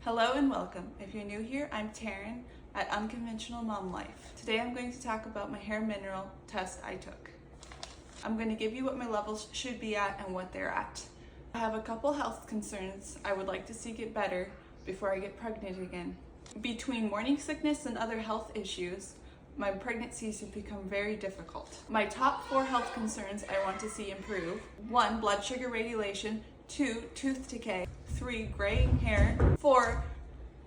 Hello and welcome. If you're new here, I'm Taryn at Unconventional Mom Life. Today I'm going to talk about my hair mineral test I took. I'm going to give you what my levels should be at and what they're at. I have a couple health concerns I would like to see get better before I get pregnant again. Between morning sickness and other health issues, my pregnancies have become very difficult. My top 4 health concerns I want to see improve: 1. Blood sugar regulation, 2. Tooth decay, 3. Graying hair, 4.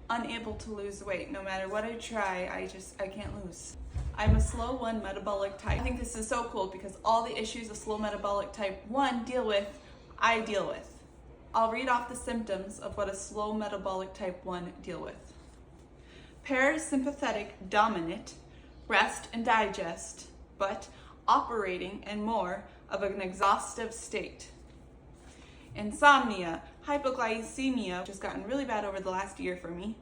Unable to lose weight. No matter what I try, I can't lose. I'm a slow 1 metabolic type. I think this is so cool because all the issues a slow metabolic type 1 deal with, I deal with. I'll read off the symptoms of what a slow metabolic type 1 deal with. Parasympathetic dominant, rest and digest, but operating in more of an exhaustive state. Insomnia, hypoglycemia, which has gotten really bad over the last year for me.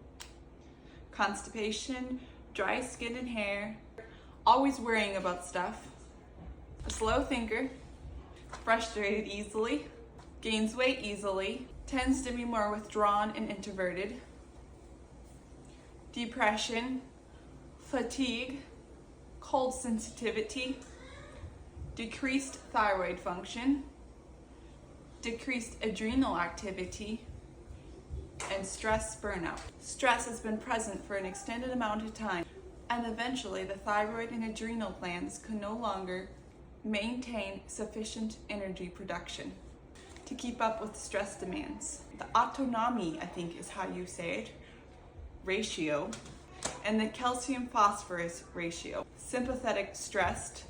Constipation, dry skin and hair, always worrying about stuff. A slow thinker, frustrated easily, gains weight easily, tends to be more withdrawn and introverted. Depression, fatigue, cold sensitivity, decreased thyroid function, decreased adrenal activity, and stress burnout. Stress has been present for an extended amount of time, and eventually the thyroid and adrenal glands can no longer maintain sufficient energy production to keep up with stress demands. The autonomy, I think is how you say it, ratio, and the calcium phosphorus ratio. Sympathetic stressed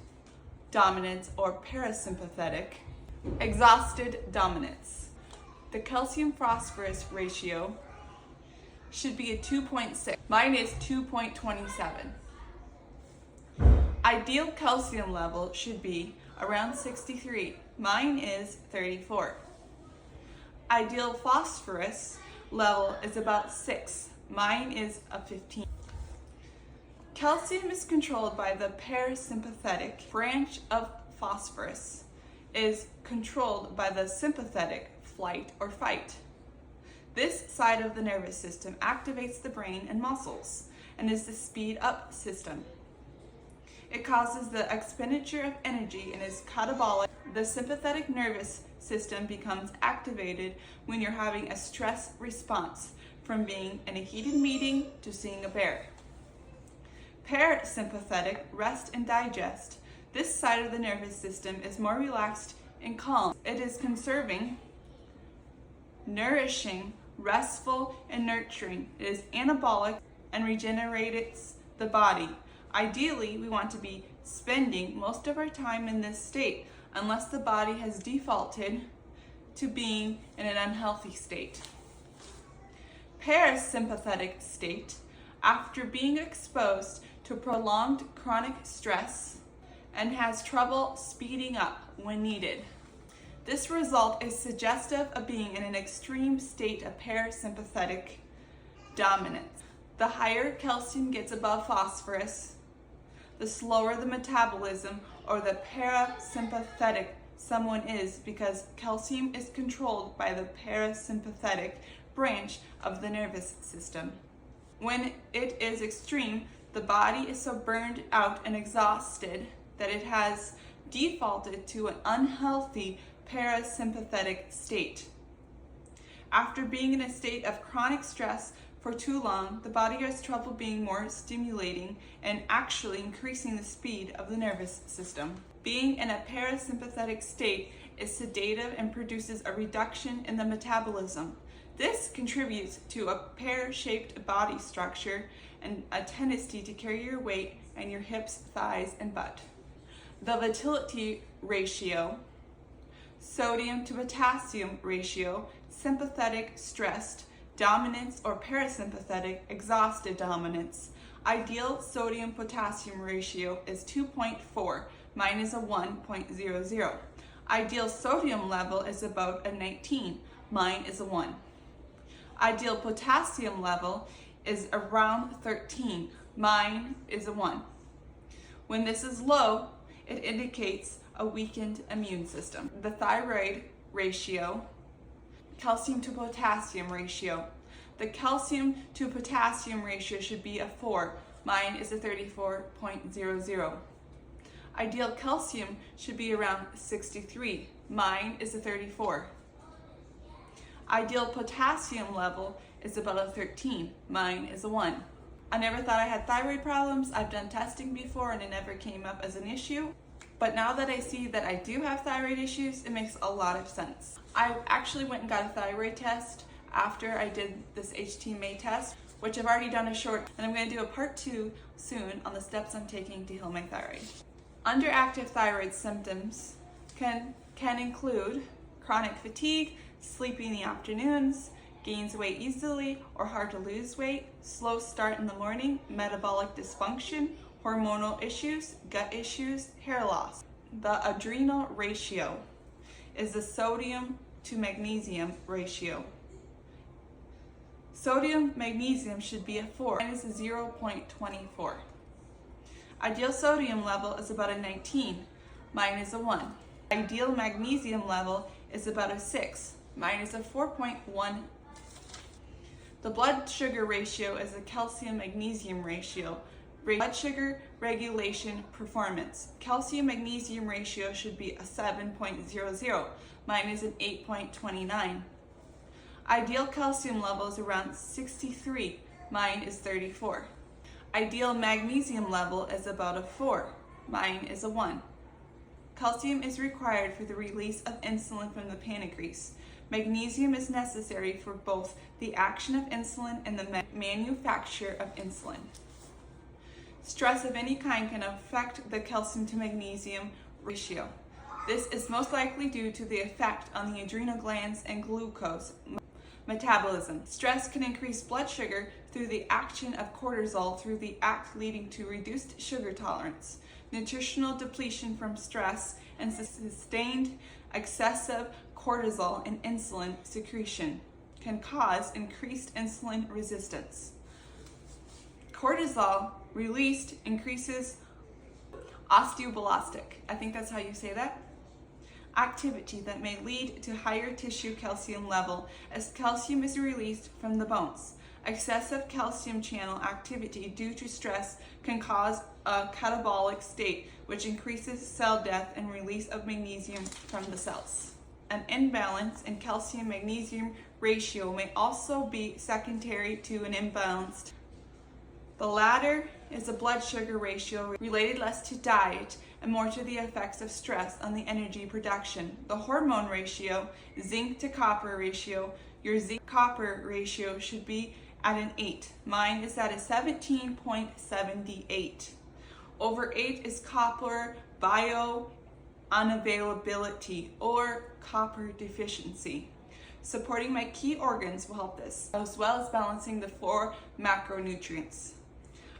dominance or parasympathetic exhausted dominance. The calcium phosphorus ratio should be a 2.6. Mine is 2.27. Ideal calcium level should be around 63. Mine is 34. Ideal phosphorus level is about 6. Mine is a 15. Calcium is controlled by the parasympathetic branch of phosphorus, is controlled by the sympathetic, flight or fight. This side of the nervous system activates the brain and muscles and is the speed up system. It causes the expenditure of energy and is catabolic. The sympathetic nervous system becomes activated when you're having a stress response, from being in a heated meeting to seeing a bear. Parasympathetic, rest and digest. This side of the nervous system is more relaxed and calm. It is conserving, nourishing, restful, and nurturing. It is anabolic and regenerates the body. Ideally, we want to be spending most of our time in this state, unless the body has defaulted to being in an unhealthy state. Parasympathetic state, after being exposed to prolonged chronic stress and has trouble speeding up when needed. This result is suggestive of being in an extreme state of parasympathetic dominance. The higher calcium gets above phosphorus, the slower the metabolism or the parasympathetic someone is, because calcium is controlled by the parasympathetic branch of the nervous system. When it is extreme, the body is so burned out and exhausted that it has defaulted to an unhealthy parasympathetic state. After being in a state of chronic stress for too long, the body has trouble being more stimulating and actually increasing the speed of the nervous system. Being in a parasympathetic state is sedative and produces a reduction in the metabolism. This contributes to a pear-shaped body structure and a tendency to carry your weight and your hips, thighs, and butt. The vitality ratio, sodium to potassium ratio, sympathetic stressed dominance or parasympathetic exhausted dominance. Ideal sodium potassium ratio is 2.4. Mine is a 1.00. Ideal sodium level is about a 19. Mine is a 1. Ideal potassium level is around 13. Mine is a 1. When this is low, it indicates a weakened immune system. The thyroid ratio, calcium to potassium ratio. The calcium to potassium ratio should be a 4. Mine is a 34.00. Ideal calcium should be around 63. Mine is a 34. Ideal potassium level is about a 13. Mine is a 1. I never thought I had thyroid problems. I've done testing before and it never came up as an issue. But now that I see that I do have thyroid issues, it makes a lot of sense. I actually went and got a thyroid test after I did this HTMA test, which I've already done a short, and I'm going to do a part 2 soon on the steps I'm taking to heal my thyroid. Underactive thyroid symptoms can include chronic fatigue, sleepy in the afternoons, gains weight easily or hard to lose weight, slow start in the morning, metabolic dysfunction, hormonal issues, gut issues, hair loss. The adrenal ratio is the sodium to magnesium ratio. Sodium magnesium should be a 4. Mine is a 0.24. Ideal sodium level is about a 19. Mine is a 1. Ideal magnesium level is about a 6. Mine is a 4.1. The blood sugar ratio is a calcium-magnesium ratio. Blood sugar regulation performance. Calcium-magnesium ratio should be a 7.00. Mine is an 8.29. Ideal calcium level is around 63. Mine is 34. Ideal magnesium level is about a 4. Mine is a 1. Calcium is required for the release of insulin from the pancreas. Magnesium is necessary for both the action of insulin and the manufacture of insulin. Stress of any kind can affect the calcium to magnesium ratio. This is most likely due to the effect on the adrenal glands and glucose metabolism. Stress can increase blood sugar through the action of cortisol through the act leading to reduced sugar tolerance. Nutritional depletion from stress and sustained excessive cortisol and insulin secretion can cause increased insulin resistance. Cortisol released increases osteoblastic, I think that's how you say that, activity that may lead to higher tissue calcium level as calcium is released from the bones. Excessive calcium channel activity due to stress can cause a catabolic state, which increases cell death and release of magnesium from the cells. An imbalance in calcium-magnesium ratio may also be secondary to an imbalance. The latter is a blood sugar ratio related less to diet and more to the effects of stress on the energy production. The hormone ratio, zinc to copper ratio, your zinc copper ratio should be at an 8. Mine is at a 17.78. Over 8 is copper bio unavailability or copper deficiency. Supporting my key organs will help this, as well as balancing the 4 macronutrients.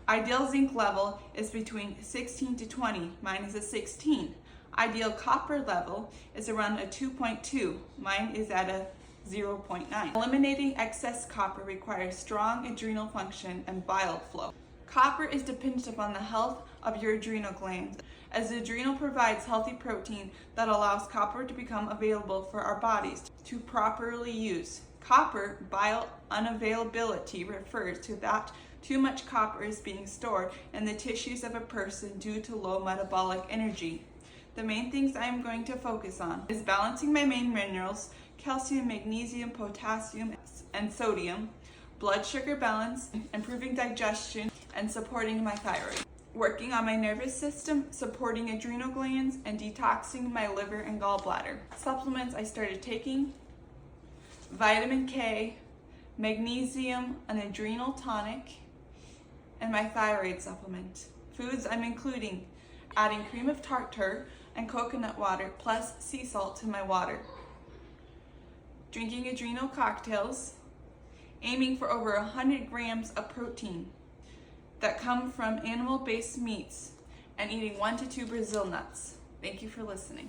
Ideal zinc level is between 16 to 20. Mine is a 16. Ideal copper level is around a 2.2. Mine is at a 0.9. Eliminating excess copper requires strong adrenal function and bile flow. Copper is dependent upon the health of your adrenal glands, as the adrenal provides healthy protein that allows copper to become available for our bodies to properly use. Copper bile unavailability refers to that too much copper is being stored in the tissues of a person due to low metabolic energy. The main things I am going to focus on is balancing my main minerals, calcium, magnesium, potassium, and sodium, blood sugar balance, improving digestion, and supporting my thyroid. Working on my nervous system, supporting adrenal glands, and detoxing my liver and gallbladder. Supplements I started taking: vitamin K, magnesium, an adrenal tonic, and my thyroid supplement. Foods I'm including: adding cream of tartar and coconut water plus sea salt to my water. Drinking adrenal cocktails, aiming for over 100 grams of protein that come from animal-based meats, and eating 1 to 2 Brazil nuts. Thank you for listening.